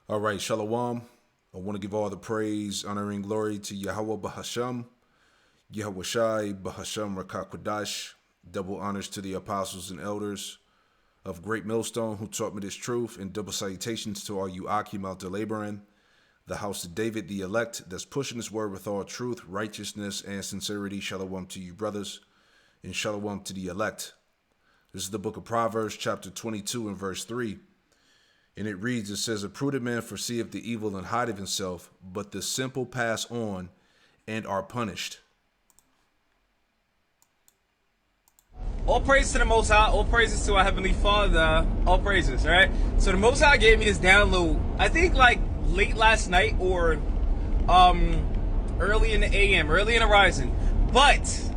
All right, Shalom. I want to give all the praise, honor, and glory to Yahweh Bahasham, Yahweh Shai, Bahasham Rakakwadash. Double honors to the apostles and elders of Great Millstone who taught me this truth, and double salutations to all you Akim out there laboring, the house of David, the elect, that's pushing this word with all truth, righteousness, and sincerity. Shalom to you, brothers, and shalom to the elect. This is the book of Proverbs, chapter 22, and verse 3. And it reads, it says, a prudent man foreseeth the evil and hideth himself, but the simple pass on and are punished. All praise to the Most High. All praises to our Heavenly Father. All praises, right? So the Most High gave me this download, I think like late last night or early in the AM, early in the rising. But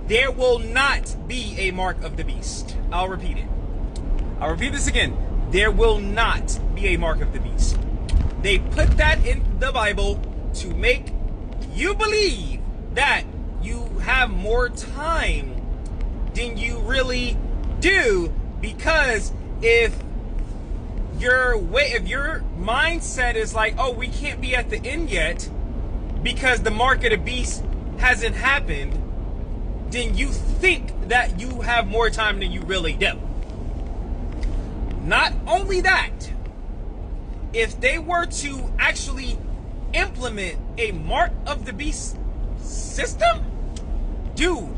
there will not be a mark of the beast. I'll repeat it. I'll repeat this again. There will not be a mark of the beast. They put that in the Bible to make you believe that you have more time than you really do, because if your mindset is like, oh, we can't be at the end yet because the mark of the beast hasn't happened, then you think that you have more time than you really do. Not only that, if they were to actually implement a mark of the beast system, dude,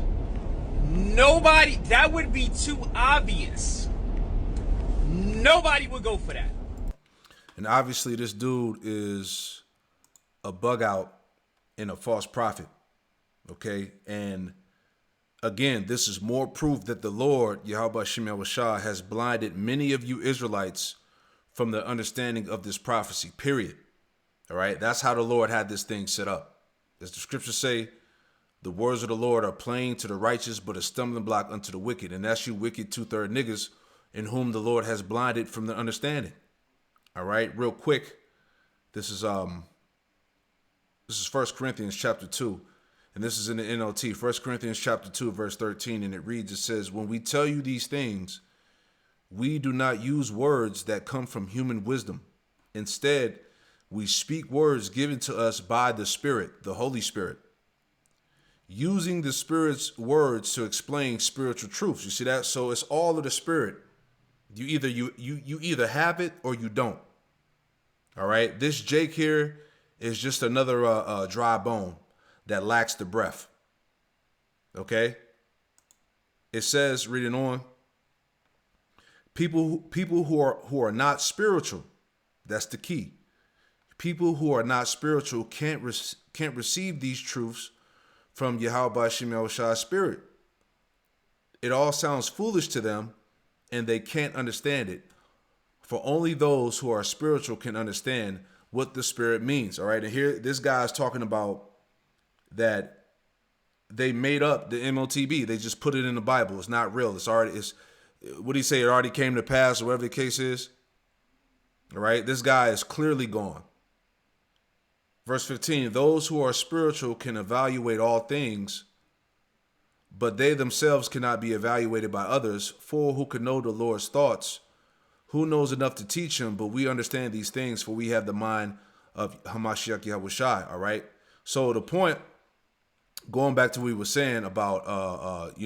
nobody, that would be too obvious. Nobody would go for that. And obviously this dude is a bug out and a false prophet. Okay? And again, this is more proof that the Lord, Yahweh Shem Shah, has blinded many of you Israelites from the understanding of this prophecy, period. All right? That's how the Lord had this thing set up. As the scriptures say, the words of the Lord are plain to the righteous, but a stumbling block unto the wicked. And that's you wicked 2/3 niggas in whom the Lord has blinded from the understanding. All right, real quick. This is 1 Corinthians chapter 2. And this is in the NLT. 1 Corinthians chapter 2, verse 13. And it reads, it says, when we tell you these things, we do not use words that come from human wisdom. Instead, we speak words given to us by the Spirit, the Holy Spirit, using the Spirit's words to explain spiritual truths. You see that? So it's all of the Spirit. You either have it or you don't. All right. This Jake here is just another dry bone that lacks the breath. Okay. It says, reading on, people who are not spiritual. That's the key. People who are not spiritual can't receive these truths from Yahweh Shem Shah's Spirit. It all sounds foolish to them, and they can't understand it. For only those who are spiritual can understand what the Spirit means. All right, and here this guy is talking about that they made up the MOTB. They just put it in the Bible. It's not real. It's what do you say? It already came to pass, or whatever the case is. All right, this guy is clearly gone. Verse 15, those who are spiritual can evaluate all things, but they themselves cannot be evaluated by others. For who can know the Lord's thoughts? Who knows enough to teach him? But we understand these things, for we have the mind of Hamashiach Yahweh Shai. All right. So the point, going back to what we were saying about,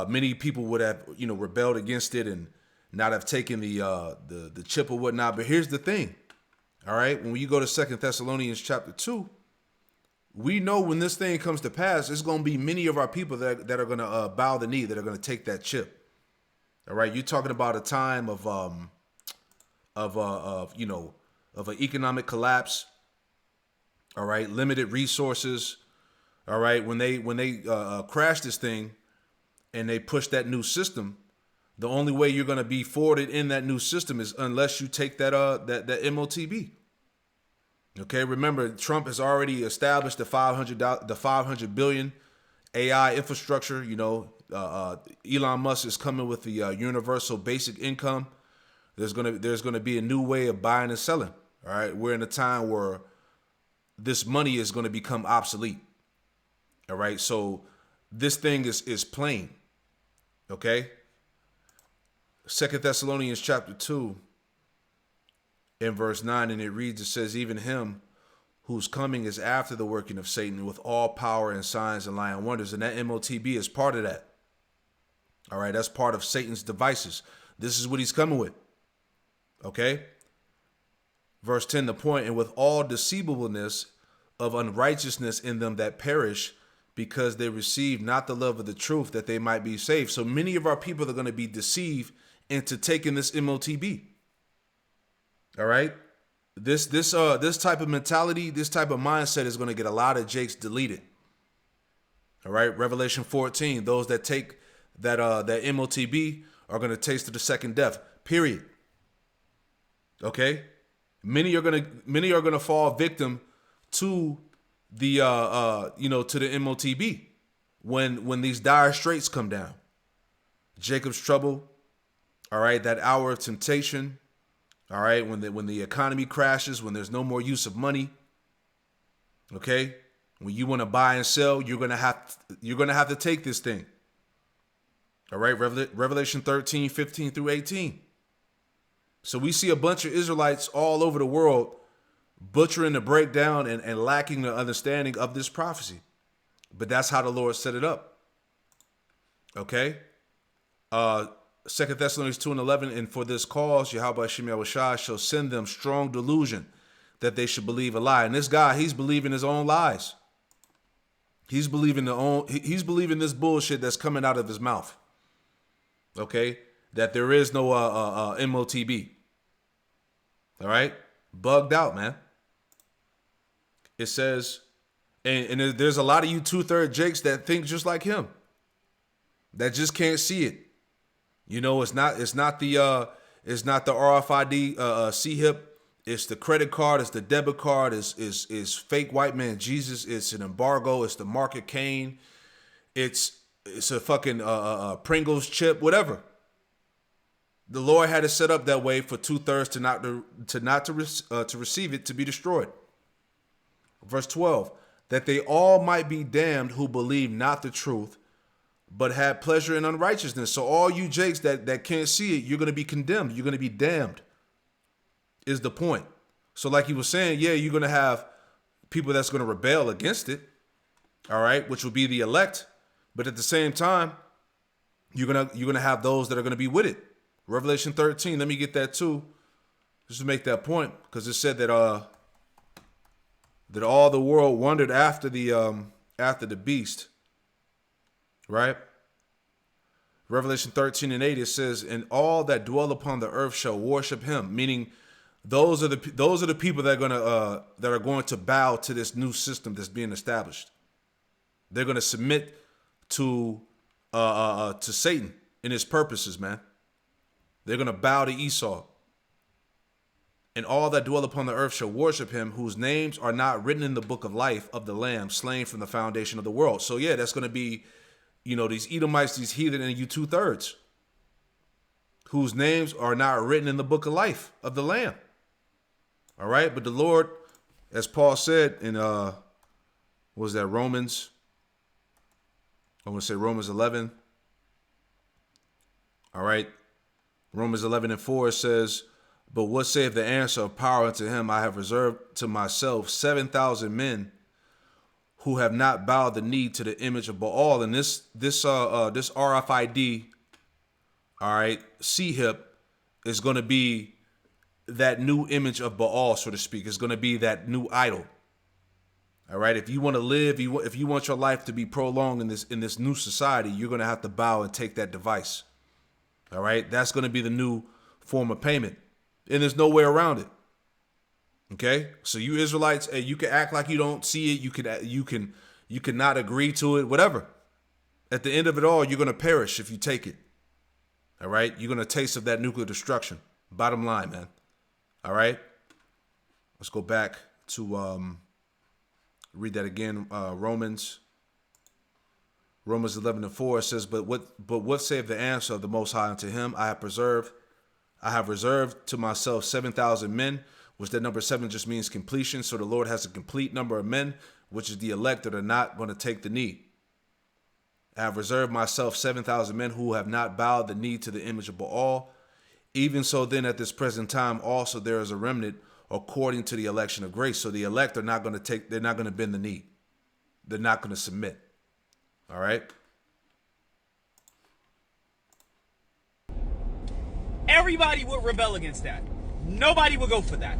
many people would have, rebelled against it and not have taken the chip or whatnot. But here's the thing. All right. When you go to 2 Thessalonians chapter 2, we know when this thing comes to pass, it's going to be many of our people that are going to bow the knee, that are going to take that chip. All right. You're talking about a time of an economic collapse. All right. Limited resources. All right. When they crash this thing and they push that new system, the only way you're going to be forwarded in that new system is unless you take that MOTB. Okay, remember Trump has already established the 500 billion AI infrastructure. Elon Musk is coming with the universal basic income. There's gonna be a new way of buying and selling. All right, we're in a time where this money is going to become obsolete. All right, so this thing is plain. Okay. 2 Thessalonians chapter 2, in verse 9, and it reads, it says, even him whose coming is after the working of Satan with all power and signs and lying wonders. And that MOTB is part of that. All right, that's part of Satan's devices. This is what he's coming with. Okay? Verse 10, the point, and with all deceivableness of unrighteousness in them that perish, because they receive not the love of the truth, that they might be saved. So many of our people are going to be deceived into taking this MOTB. All right? This type of mentality, this type of mindset is going to get a lot of jakes deleted. All right? Revelation 14, those that take that MOTB are going to taste of the second death. Period. Okay? Many are gonna fall victim to the to the MOTB when these dire straits come down. Jacob's trouble, all right, that hour of temptation, all right, when the economy crashes, when there's no more use of money, okay, when you want to buy and sell, you're gonna have to take this thing. All right, Revelation 13, 15 through 18. So we see a bunch of Israelites all over the world butchering the breakdown and lacking the understanding of this prophecy. But that's how the Lord set it up. Okay? 2 Thessalonians 2 and 11, and for this cause, Yahweh Shem Yahushua shall send them strong delusion that they should believe a lie. And this guy, he's believing his own lies. He's believing this bullshit that's coming out of his mouth. Okay? That there is no MOTB. All right? Bugged out, man. It says, and there's a lot of you 2/3 jakes that think just like him. That just can't see it. You know, it's not the RFID CHIP. It's the credit card, it's the debit card, is fake white man Jesus, it's an embargo, it's the market cane, it's a fucking Pringles chip, whatever. The Lord had it set up that way for 2/3 to receive it, to be destroyed. Verse 12, that they all might be damned who believe not the truth, but had pleasure in unrighteousness. So all you jakes that can't see it, you're going to be condemned. You're going to be damned, is the point. So like he was saying, yeah, you're going to have people that's going to rebel against it, all right, which will be the elect. But at the same time, you're gonna have those that are going to be with it. Revelation 13, let me get that too, just to make that point, because it said that all the world wondered after the beast, right? Revelation 13 and 8, it says, and all that dwell upon the earth shall worship him, meaning those are the people that are going to bow to this new system that's being established. They're going to submit to Satan and his purposes, man. They're going to bow to Esau. And all that dwell upon the earth shall worship him, whose names are not written in the book of life of the Lamb, slain from the foundation of the world. So yeah, that's going to be, these Edomites, these heathen, and you 2/3, whose names are not written in the book of life of the Lamb. All right, but the Lord, as Paul said in Romans? I want to say Romans 11. All right. Romans 11 and 4 says, but what saith the answer of power unto him? I have reserved to myself 7,000 men who have not bowed the knee to the image of Baal. And this RFID, all right, CHIP is going to be that new image of Baal, so to speak. It's going to be that new idol. All right, if you want to live, if you want your life to be prolonged in this new society, you're going to have to bow and take that device. All right, that's going to be the new form of payment, and there's no way around it. Okay, so you Israelites, you can act like you don't see it. You can not agree to it, whatever. At the end of it all, you're going to perish if you take it. All right, you're going to taste of that nuclear destruction. Bottom line, man. All right, let's go back to read that again. Romans 11 and 4 says, but what saith the answer of the Most High unto him? I have reserved to myself 7,000 men, which that number 7 just means completion. So the Lord has a complete number of men, which is the elect that are not going to take the knee. I have reserved myself 7,000 men who have not bowed the knee to the image of Baal. Even so then at this present time also there is a remnant according to the election of grace. So the elect are not going to they're not going to bend the knee. They're not going to submit. All right? Everybody would rebel against that. Nobody would go for that.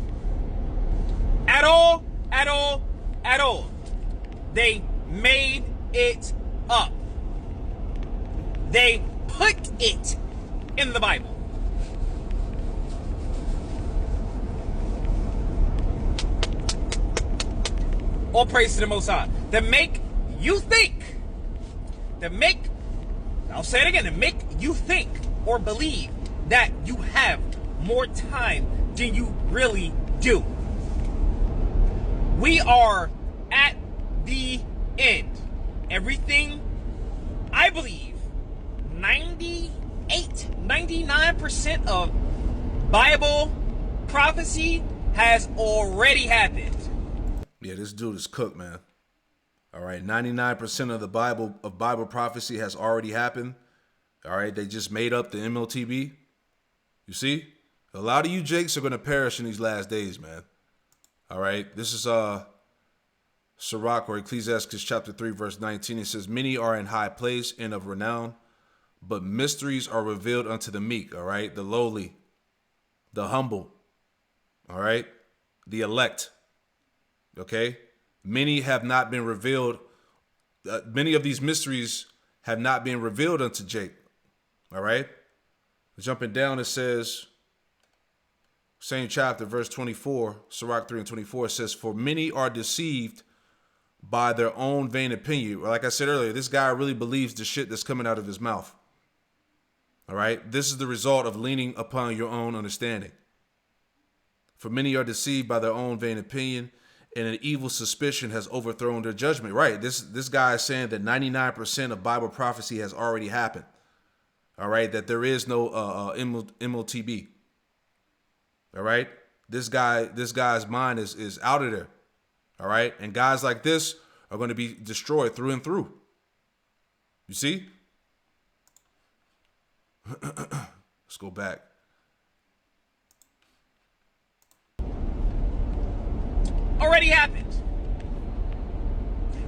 At all, at all, at all. They made it up. They put it in the Bible. All praise to the Most High. To make you think. I'll say it again. To make you think or believe that you have more time than you really do. We are at the end. Everything, I believe, 99% of Bible prophecy has already happened. Yeah, this dude is cooked, man. All right, 99% of the Bible prophecy has already happened. All right, they just made up the MLTB. You see? A lot of you Jakes are going to perish in these last days, man. All right, this is Sirach or Ecclesiastes chapter 3, verse 19. It says, many are in high place and of renown, but mysteries are revealed unto the meek, all right? The lowly, the humble, all right? The elect, okay? Many have not been revealed. Many of these mysteries have not been revealed unto Jake, all right? Jumping down, it says, same chapter, verse 24, Sirach 3 and 24, it says, for many are deceived by their own vain opinion. Like I said earlier, this guy really believes the shit that's coming out of his mouth. All right? This is the result of leaning upon your own understanding. For many are deceived by their own vain opinion, and an evil suspicion has overthrown their judgment. Right? This guy is saying that 99% of Bible prophecy has already happened. All right? That there is no MLTB. All right? This guy's mind is out of there. All right? And guys like this are going to be destroyed through and through. You see? Let's go back. Already happened.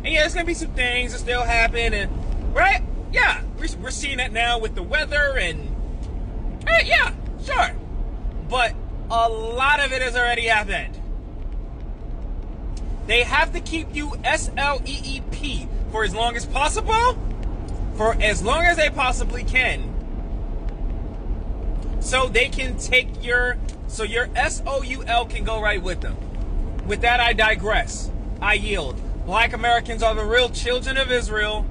And yeah, there's going to be some things that still happen. And right? Yeah. We're seeing that now with the weather and yeah, sure. But a lot of it has already happened. They have to keep you SLEEP for as long as possible, for as long as they possibly can, so they can take your SOUL can go right with them. With that, I digress. I yield. Black Americans are the real children of Israel,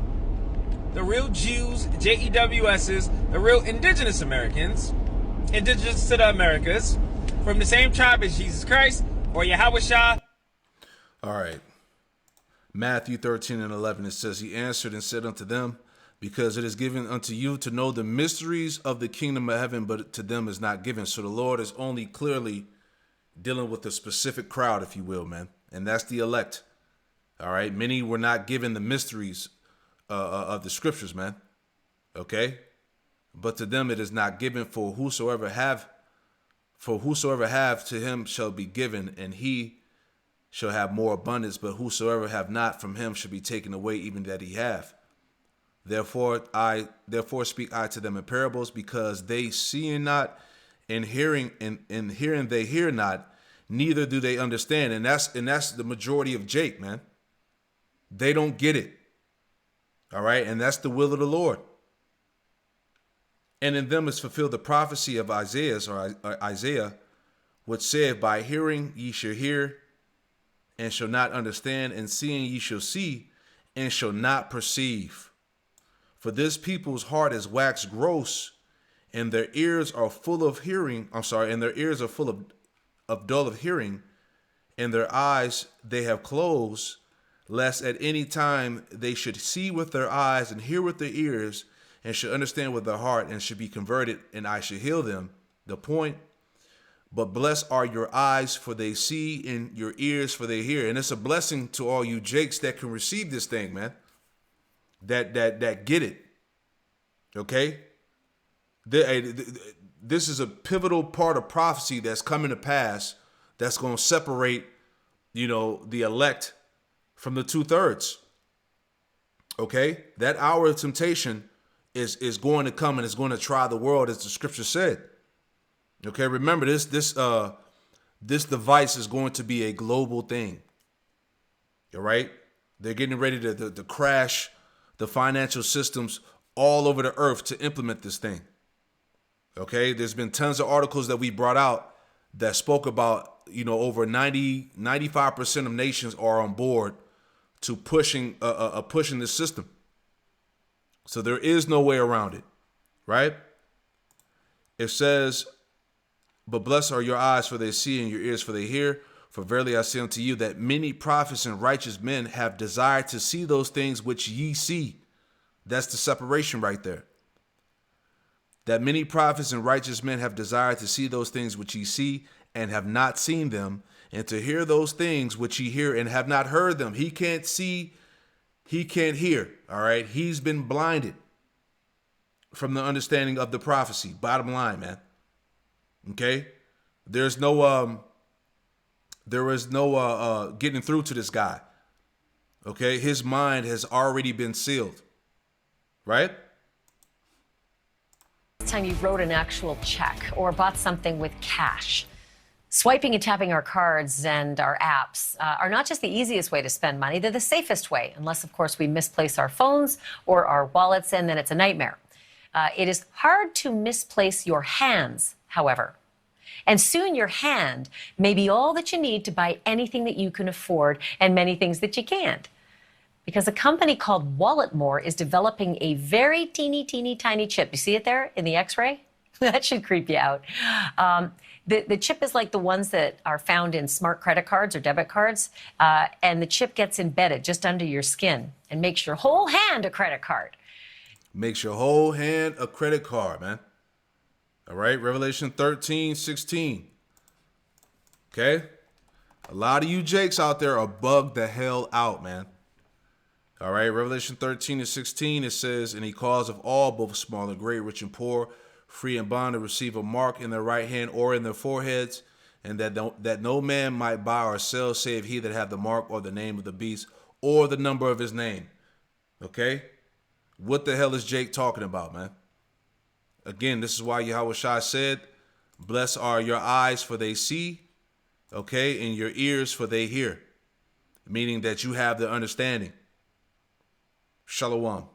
the real Jews, JEWSs, the real indigenous Americans, indigenous to the Americas, from the same tribe as Jesus Christ or Yahweh Shah. All right. Matthew 13 and 11, it says, he answered and said unto them, because it is given unto you to know the mysteries of the kingdom of heaven, but to them is not given. So the Lord is only clearly dealing with a specific crowd, if you will, man. And that's the elect. All right. Many were not given the mysteries of the scriptures, man. Okay. But to them it is not given, for whosoever have to him shall be given, and he shall have more abundance, but whosoever have not, from him shall be taken away even that he have. Therefore speak I to them in parables, because they seeing not, and hearing they hear not, neither do they understand. And that's the majority of Jake, man. They don't get it. All right, and that's the will of the Lord. And in them is fulfilled the prophecy of Isaiah, which said, by hearing ye shall hear, and shall not understand, and seeing ye shall see, and shall not perceive. For this people's heart is waxed gross, and their ears are full of hearing. And their ears are full of dull of hearing, and their eyes they have closed, lest at any time they should see with their eyes and hear with their ears, and should understand with their heart, and should be converted, and I should heal them. The point. But blessed are your eyes, for they see, and your ears, for they hear. And it's a blessing to all you Jakes that can receive this thing, man. That get it. Okay? this is a pivotal part of prophecy that's coming to pass that's going to separate, the elect from the 2/3. Okay? That hour of temptation is going to come and is going to try the world, as the scripture said. Okay, remember this device is going to be a global thing. All right? They're getting ready to crash the financial systems all over the earth to implement this thing. Okay, there's been tons of articles that we brought out that spoke about, over 95% of nations are on board to pushing this system. So there is no way around it, right? It says, but blessed are your eyes, for they see, and your ears, for they hear. For verily I say unto you that many prophets and righteous men have desired to see those things which ye see. That's the separation right there. That many prophets and righteous men have desired to see those things which ye see, and have not seen them, and to hear those things which ye hear, and have not heard them. He can't see, he can't hear. All right. He's been blinded from the understanding of the prophecy. Bottom line, man. Okay. There is no getting through to this guy. Okay. His mind has already been sealed. Right? Time you wrote an actual check or bought something with cash. Swiping and tapping our cards and our apps are not just the easiest way to spend money, they're the safest way, unless, of course, we misplace our phones or our wallets, and then it's a nightmare. It is hard to misplace your hands, however. And soon your hand may be all that you need to buy anything that you can afford and many things that you can't. Because a company called WalletMore is developing a very teeny tiny chip. You see it there in the X-ray? That should creep you out. The chip is like the ones that are found in smart credit cards or debit cards. And the chip gets embedded just under your skin and makes your whole hand a credit card. Makes your whole hand a credit card, man. All right, Revelation 13:16. Okay? A lot of you jakes out there are bugged the hell out, man. All right, Revelation 13:16, it says, and he calls of all, both small and great, rich and poor, free and bond, to receive a mark in their right hand or in their foreheads, and that no man might buy or sell save he that have the mark or the name of the beast or the number of his name. Okay? What the hell is Jake talking about, man? Again, this is why Yahweh Shai said, blessed are your eyes, for they see, okay, and your ears, for they hear. Meaning that you have the understanding. Shalom.